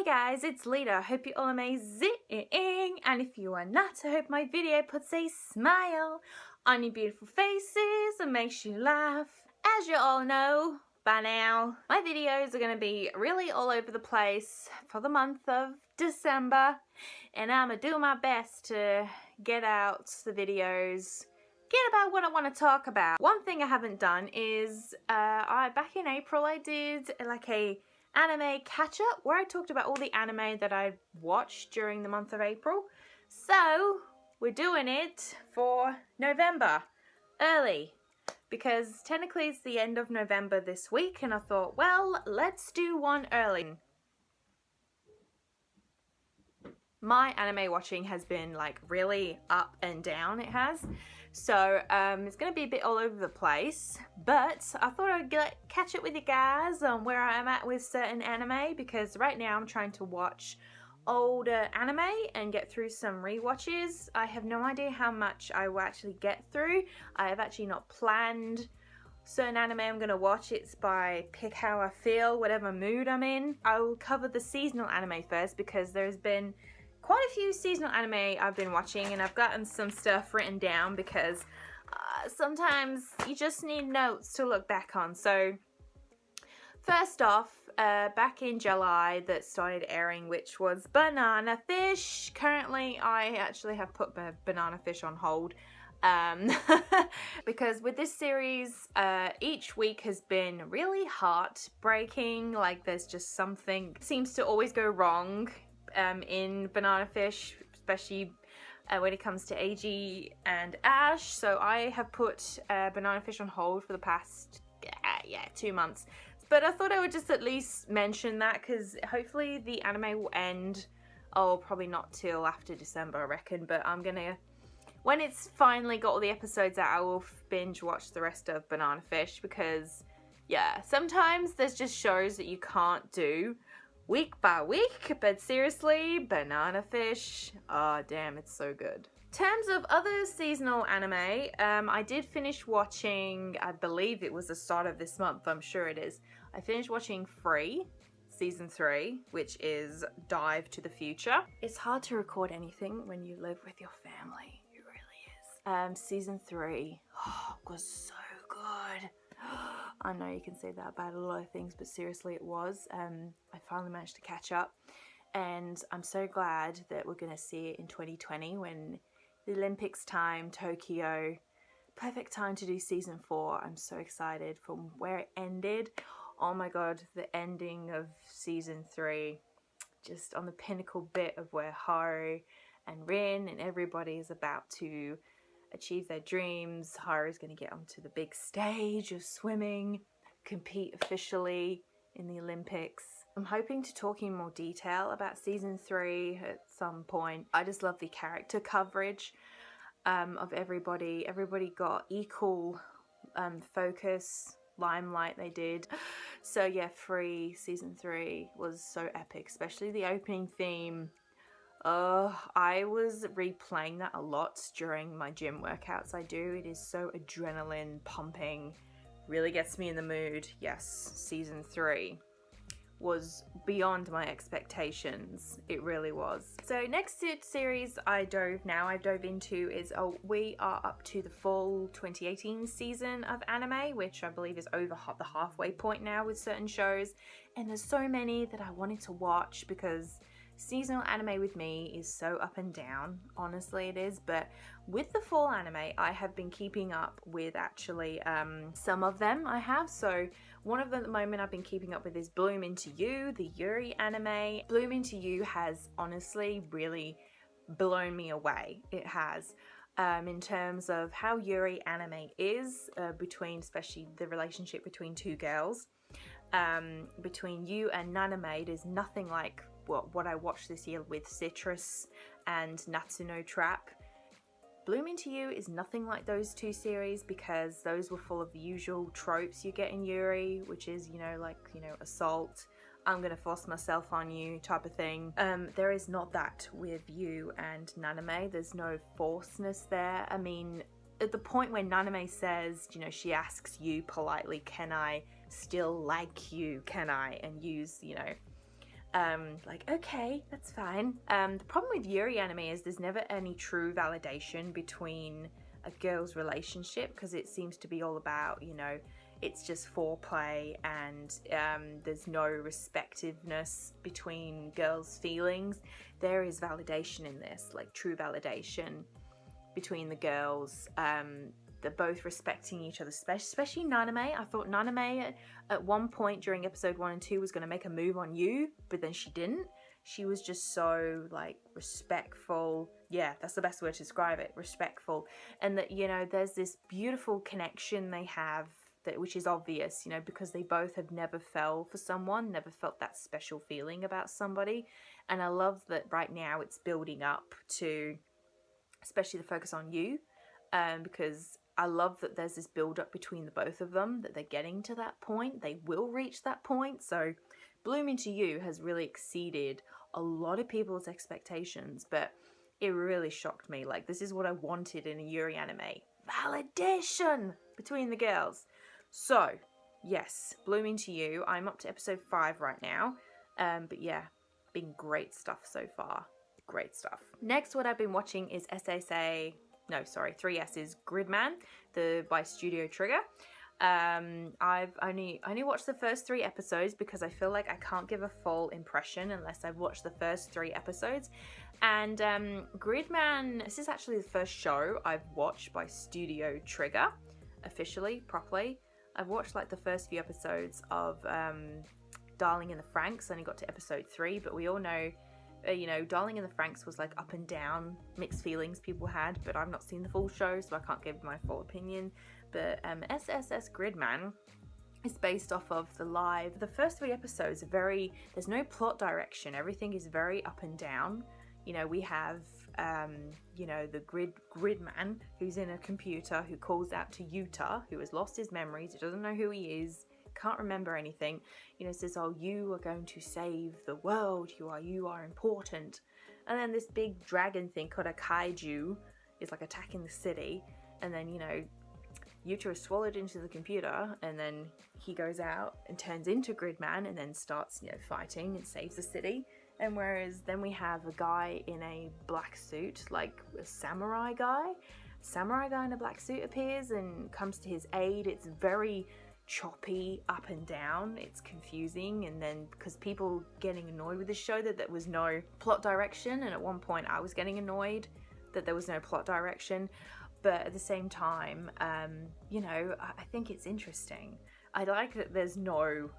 guys, it's Lita. Hope you're all amazing. And if you are not, I hope my video puts a smile on your beautiful faces and makes you laugh. As you all know by now, my videos are going to be really all over the place for the month of December. And I'm going to do my best to get out the videos, get about what I want to talk about. One thing I haven't done is, back in April I did like a anime catch-up where I talked about all the anime that I watched during the month of April. So we're doing it for November early because technically it's the end of November this week, and I thought, well, let's do one early. My anime watching has been like really up and down, it has. So it's going to be a bit all over the place, but I thought I'd catch up with you guys on where I'm at with certain anime, because right now I'm trying to watch older anime and get through some rewatches. I have no idea how much I will actually get through. I have actually not planned certain anime I'm going to watch. It's by pick how I feel, whatever mood I'm in. I will cover the seasonal anime first because there's been quite a few seasonal anime I've been watching, and I've gotten some stuff written down because sometimes you just need notes to look back on. So first off, back in July that started airing, which was Banana Fish. Currently I actually have put Banana Fish on hold because with this series each week has been really heartbreaking. Like there's just something seems to always go wrong in Banana Fish, especially when it comes to AG and Ash. So I have put Banana Fish on hold for the past 2 months, but I thought I would just at least mention that because hopefully the anime will end, probably not till after December I reckon, but I'm gonna, when it's finally got all the episodes out, I will binge watch the rest of Banana Fish, because yeah, sometimes there's just shows that you can't do week by week, but seriously, Banana Fish, oh damn, it's so good. In terms of other seasonal anime, I did finish watching, I believe it was the start of this month, I'm sure it is, I finished watching Free, season 3, which is Dive to the Future. It's hard to record anything when you live with your family, it really is. Season 3, was so good. I know you can say that about a lot of things, but seriously it was. I finally managed to catch up, and I'm so glad that we're going to see it in 2020 when the Olympics time, Tokyo, perfect time to do season 4. I'm so excited from where it ended. Oh my god, the ending of season 3, just on the pinnacle bit of where Haru and Rin and everybody is about to achieve their dreams. Haru's going to get onto the big stage of swimming, compete officially in the Olympics. I'm hoping to talk in more detail about season 3 at some point. I just love the character coverage of everybody. Everybody got equal focus, limelight they did. So yeah, Free season 3 was so epic, especially the opening theme. I was replaying that a lot during my gym workouts I do. It is so adrenaline pumping, really gets me in the mood. Yes, season 3 was beyond my expectations. It really was. So next series I've dove into is, we are up to the fall 2018 season of anime, which I believe is over the halfway point now with certain shows, and there's so many that I wanted to watch because seasonal anime with me is so up and down, honestly it is. But with the fall anime, I have been keeping up with actually some of them I have. So one of them at the moment I've been keeping up with is Bloom Into You, the Yuri anime. Bloom Into You has honestly really blown me away. It has. In terms of how Yuri anime is, between, especially the relationship between two girls, between you and Naname, it is nothing like what I watched this year with Citrus and Natsuno Trap. Bloom Into You is nothing like those two series because those were full of the usual tropes you get in Yuri, which is, assault, I'm gonna force myself on you type of thing. There is not that with you and Naname. There's no forcedness there. I mean, at the point when Naname says, she asks you politely, can I still like you, can I? And use, Like, okay, that's fine. The problem with Yuri anime is there's never any true validation between a girl's relationship, because it seems to be all about, you know, it's just foreplay, and there's no respectiveness between girls' feelings. There is validation in this, like true validation between the girls. They're both respecting each other, especially Naname. I thought Naname at one point during episode 1 and 2 was going to make a move on you, but then she didn't. She was just so like respectful. Yeah, that's the best word to describe it, respectful. And that, you know, there's this beautiful connection they have, that which is obvious, you know, because they both have never fell for someone, never felt that special feeling about somebody. And I love that right now it's building up to, especially the focus on you, because I love that there's this build up between the both of them, that they're getting to that point. They will reach that point. So Bloom Into You has really exceeded a lot of people's expectations, but it really shocked me. Like, this is what I wanted in a Yuri anime. Validation between the girls. So, yes, Bloom Into You. I'm up to episode 5 right now. But yeah, been great stuff so far. Great stuff. Next, what I've been watching is 3S's Gridman, by Studio Trigger. I've only watched the first 3 episodes because I feel like I can't give a full impression unless I've watched the first 3 episodes. And Gridman, this is actually the first show I've watched by Studio Trigger, officially, properly. I've watched like the first few episodes of Darling in the Franxx. I only got to episode 3, but we all know, you know, Darling in the Franxx was like up and down, mixed feelings people had, but I've not seen the full show, so I can't give my full opinion. But SSS Gridman is based off of the first 3 episodes are there's no plot direction, everything is very up and down. You know, we have, you know, the Gridman who's in a computer, who calls out to Yuta, who has lost his memories, he doesn't know who he is, can't remember anything, you know, says, oh, you are going to save the world, you are important. And then this big dragon thing called a kaiju is like attacking the city, and then, you know, Yuta is swallowed into the computer, and then he goes out and turns into Gridman and then starts, you know, fighting and saves the city. And whereas then we have a guy in a black suit, like a samurai guy in a black suit appears and comes to his aid. It's very choppy, up and down, it's confusing. And then because people getting annoyed with the show that there was no plot direction, and at one point I was getting annoyed that there was no plot direction, but at the same time, you know, I think it's interesting. I like that there's no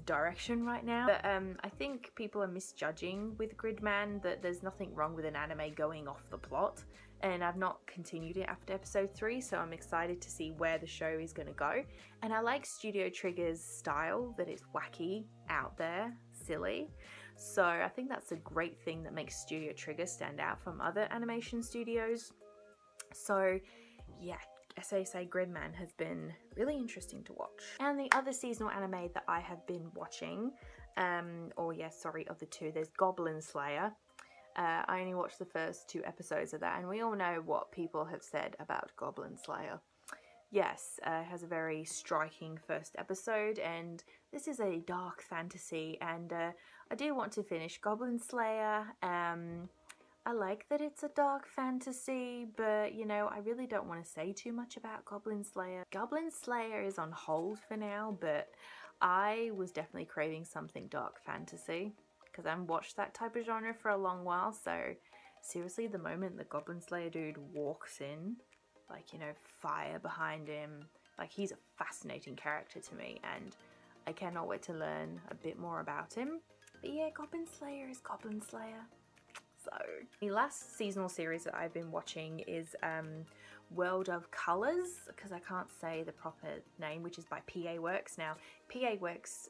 direction right now, but I think people are misjudging with Gridman, that there's nothing wrong with an anime going off the plot, and I've not continued it after episode 3, so I'm excited to see where the show is going to go. And I like Studio Trigger's style, that it's wacky, out there, silly, so I think that's a great thing that makes Studio Trigger stand out from other animation studios. So yeah, SSA Gridman has been really interesting to watch. And the other seasonal anime that I have been watching, of the 2, there's Goblin Slayer. I only watched the first 2 episodes of that, and we all know what people have said about Goblin Slayer. Yes, it has a very striking first episode, and this is a dark fantasy, and I do want to finish Goblin Slayer. I like that it's a dark fantasy, but, you know, I really don't want to say too much about Goblin Slayer. Goblin Slayer is on hold for now, but I was definitely craving something dark fantasy, because I haven't watched that type of genre for a long while. So seriously, the moment the Goblin Slayer dude walks in, like, you know, fire behind him, like, he's a fascinating character to me, and I cannot wait to learn a bit more about him. But yeah, Goblin Slayer is Goblin Slayer. So the last seasonal series that I've been watching is World of Colors, because I can't say the proper name, which is by PA Works. Now, PA Works,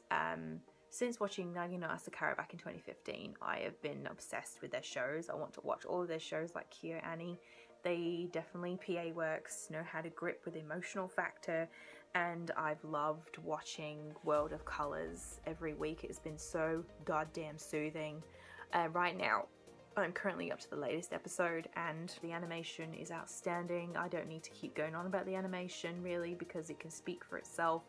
since watching Nagi no Asakara back in 2015, I have been obsessed with their shows. I want to watch all of their shows, like Kyo Annie. They definitely, PA Works, know how to grip with the emotional factor, and I've loved watching World of Colors every week. It's been so goddamn soothing. Right now, I'm currently up to the latest episode, and the animation is outstanding. I don't need to keep going on about the animation, really, because it can speak for itself.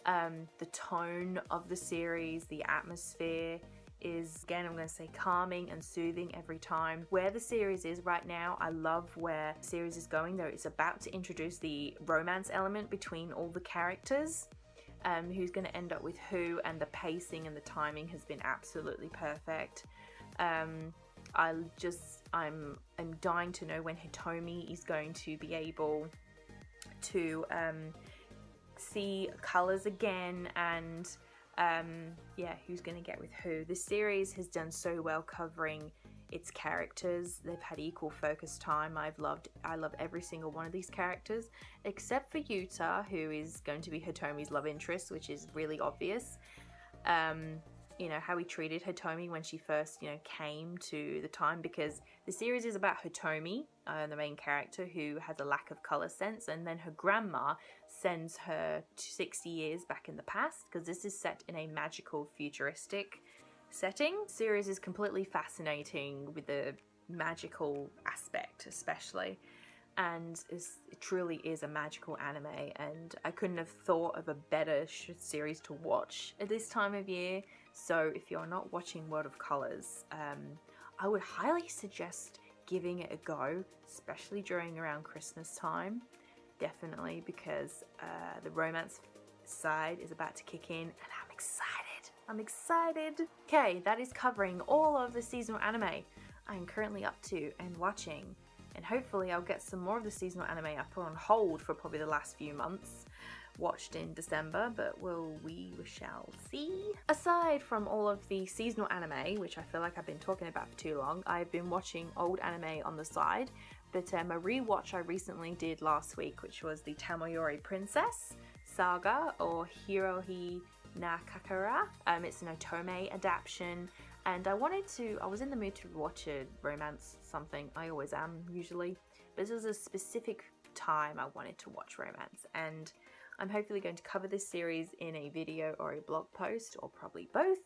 The tone of the series, the atmosphere is, again, I'm going to say calming and soothing every time. Where the series is right now, I love where the series is going, though. It's about to introduce the romance element between all the characters. Who's going to end up with who, and the pacing and the timing has been absolutely perfect. I'm dying to know when Hitomi is going to be able to see colors again, and yeah, who's going to get with who. This series has done so well covering its characters. They've had equal focus time. I love every single one of these characters, except for Yuta, who is going to be Hitomi's love interest, which is really obvious. You know, how he treated Hitomi when she first, came to the time, because the series is about Hitomi, the main character, who has a lack of color sense, and then her grandma sends her 60 years back in the past, because this is set in a magical, futuristic setting. The series is completely fascinating with the magical aspect, especially, and it truly is a magical anime, and I couldn't have thought of a better series to watch at this time of year. So if you're not watching World of Colors, I would highly suggest giving it a go, especially around Christmas time. Definitely, because the romance side is about to kick in, and I'm excited. I'm excited. Okay, that is covering all of the seasonal anime I'm currently up to and watching. And hopefully I'll get some more of the seasonal anime I put on hold for probably the last few months, watched in December, but we shall see. Aside from all of the seasonal anime, which I feel like I've been talking about for too long, I've been watching old anime on the side, but a rewatch I recently did last week, which was the Tamayori Princess saga, or Hirohi na Kakara. It's an otome adaptation, and I was in the mood to watch a romance something. I always am, usually, but this was a specific time I wanted to watch romance, and I'm hopefully going to cover this series in a video or a blog post, or probably both.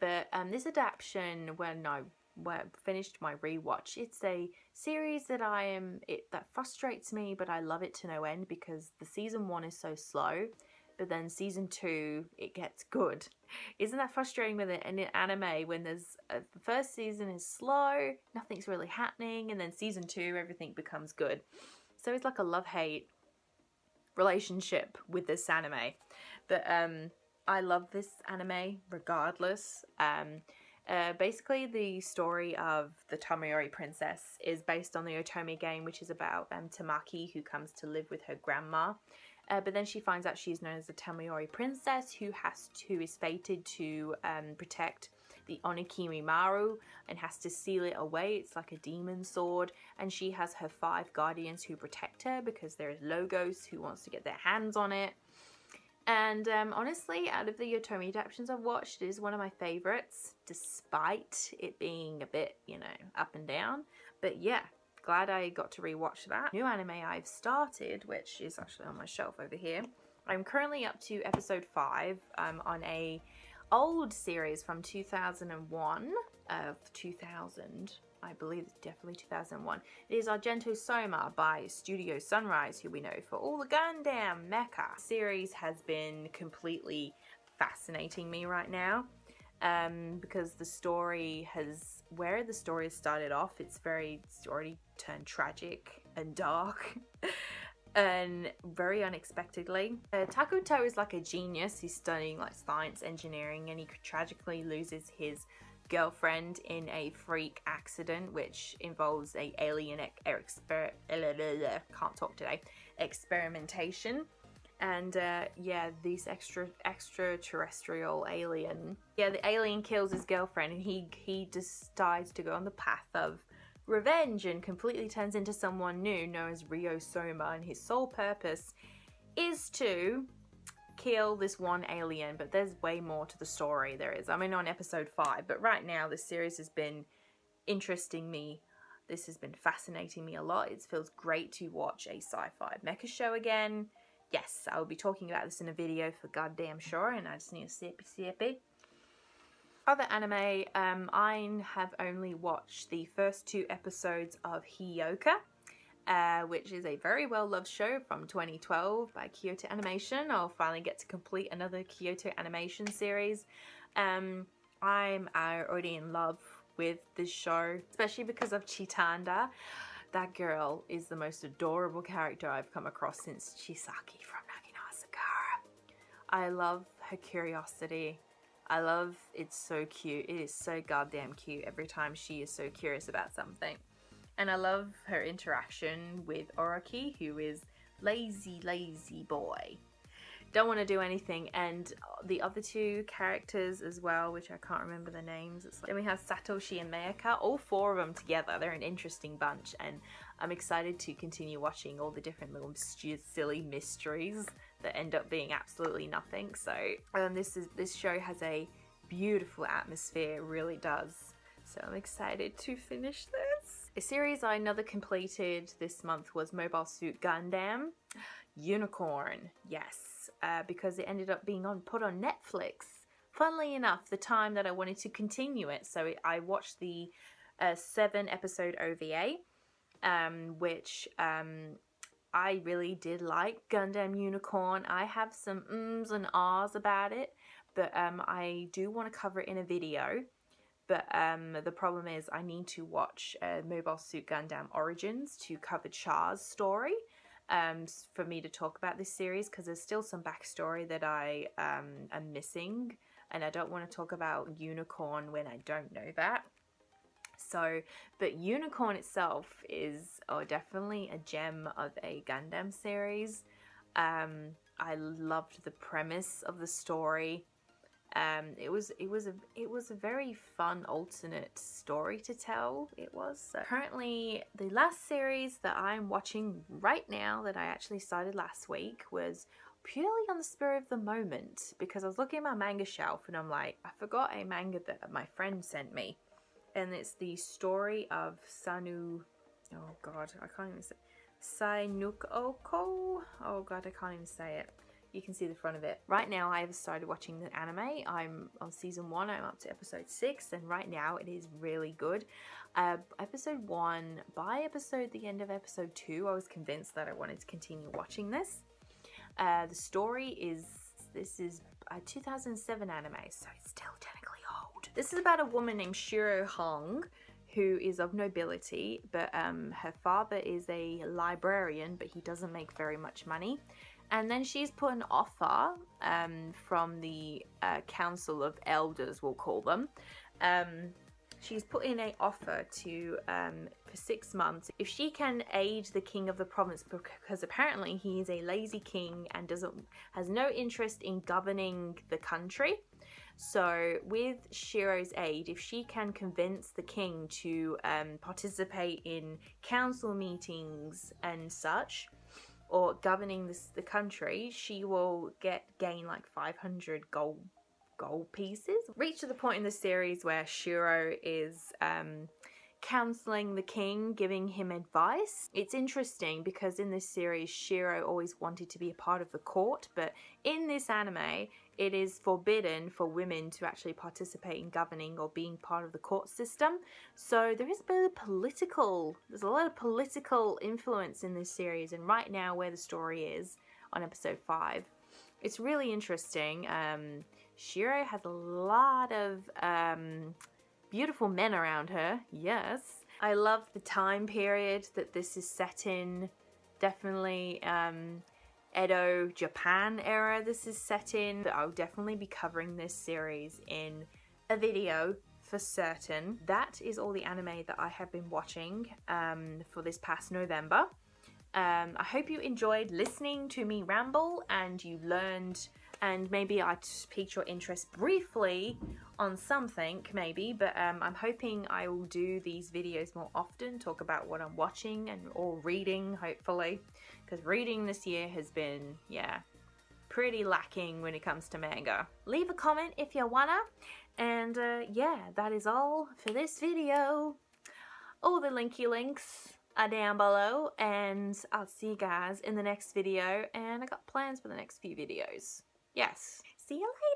But this adaptation, when I finished my rewatch, it's a series that that frustrates me, but I love it to no end, because the season 1 is so slow, but then season 2 it gets good. Isn't that frustrating with an anime, when the first season is slow, nothing's really happening, and then season 2 everything becomes good? So it's like a love-hate relationship with this anime. But I love this anime regardless. Basically, the story of the Tamayori Princess is based on the Otome game, which is about Tamaki, who comes to live with her grandma. But then she finds out she's known as the Tamayori Princess, who is fated to protect the Onikiri Maru, and has to seal it away. It's like a demon sword, and she has her 5 guardians who protect her, because there's Logos who wants to get their hands on it. And honestly, out of the Otome adaptations I've watched, it is one of my favorites, despite it being a bit, up and down. But yeah, glad I got to rewatch that. New anime I've started, which is actually on my shelf over here. I'm currently up to episode 5 on a old series from 2001, I believe it's definitely 2001. It is Argento Soma by Studio Sunrise, who we know for all the Gundam Mecha. The series has been completely fascinating me right now, because the story has started off, it's already turned tragic and dark. And very unexpectedly. Takuto is like a genius. He's studying like science engineering, and he tragically loses his girlfriend in a freak accident, which involves a alien experimentation. And yeah, this extraterrestrial alien. Yeah, the alien kills his girlfriend, and he decides to go on the path of revenge and completely turns into someone new, known as Ryo Soma, and his sole purpose is to kill this one alien. But there's way more to the story. I'm on episode 5, but right now this series has been interesting me. This has been fascinating me a lot. It feels great to watch a sci-fi mecha show again. Yes, I will be talking about this in a video for goddamn sure, and I just need a sippy. Other anime, I have only watched the first 2 episodes of Hiyouka, which is a very well-loved show from 2012 by Kyoto Animation. I'll finally get to complete another Kyoto Animation series. I I'm already in love with this show, especially because of Chitanda. That girl is the most adorable character I've come across since Chisaki from Nagino Asakura. I love her curiosity. I love it's so cute. It is so goddamn cute every time she is so curious about something. And I love her interaction with Oroki, who is lazy boy. Don't want to do anything. And the other two characters as well, which I can't remember their names. Then we have Satoshi and Mayaka, all four of them together. They're an interesting bunch, and I'm excited to continue watching all the different little silly mysteries that end up being absolutely nothing. So this show has a beautiful atmosphere, it really does. So I'm excited to finish this. A series I completed this month was Mobile Suit Gundam Unicorn. Yes. Because it ended up being put on Netflix. Funnily enough, the time that I wanted to continue it. So I watched the 7-episode OVA, which I really did like. Gundam Unicorn. I have some ums and ahs about it, but I do want to cover it in a video. But the problem is I need to watch Mobile Suit Gundam Origins to cover Char's story. For me to talk about this series, because there's still some backstory that I am missing, and I don't want to talk about Unicorn when I don't know that. So, but Unicorn itself is definitely a gem of a Gundam series. I loved the premise of the story. It was a very fun alternate story to tell. It was. So currently, the last series that I'm watching right now that I actually started last week was purely on the spur of the moment, because I was looking at my manga shelf and I'm like, I forgot a manga that my friend sent me, and it's the story of Sanu. Oh God, I can't even say. Sainukoko. Oh God, I can't even say it. You can see the front of it. Right now I have started watching the anime. I'm on season 1. I'm up to episode 6, and right now it is really good. Episode 1, by the end of episode 2, I was convinced that I wanted to continue watching this. The story is, this is a 2007 anime, so it's still technically old. This is about a woman named Shiro Hong, who is of nobility, but her father is a librarian, but he doesn't make very much money. And then she's put an offer from the Council of Elders, we'll call them. She's put in an offer to for 6 months if she can aid the king of the province, because apparently he is a lazy king and has no interest in governing the country. So with Shiro's aid, if she can convince the king to participate in council meetings and such, or governing the country, she will gain like 500 gold pieces. Reach to the point in the series where Shiro is counseling the king, giving him advice. It's interesting because in this series, Shiro always wanted to be a part of the court, but in this anime, it is forbidden for women to actually participate in governing or being part of the court system. So there is a bit of there's a lot of political influence in this series, and right now where the story is on episode 5, it's really interesting. Shiro has a lot of beautiful men around her, yes. I love the time period that this is set in. Definitely Edo, Japan era this is set in. But I'll definitely be covering this series in a video for certain. That is all the anime that I have been watching for this past November. I hope you enjoyed listening to me ramble and you learned, and maybe I piqued your interest briefly on something maybe, but I'm hoping I will do these videos more often, talk about what I'm watching or reading, hopefully, because reading this year has been, yeah, pretty lacking when it comes to manga. Leave a comment if you wanna, and yeah, that is all for this video. All the linky links are down below, and I'll see you guys in the next video, and I got plans for the next few videos. Yes. See you later.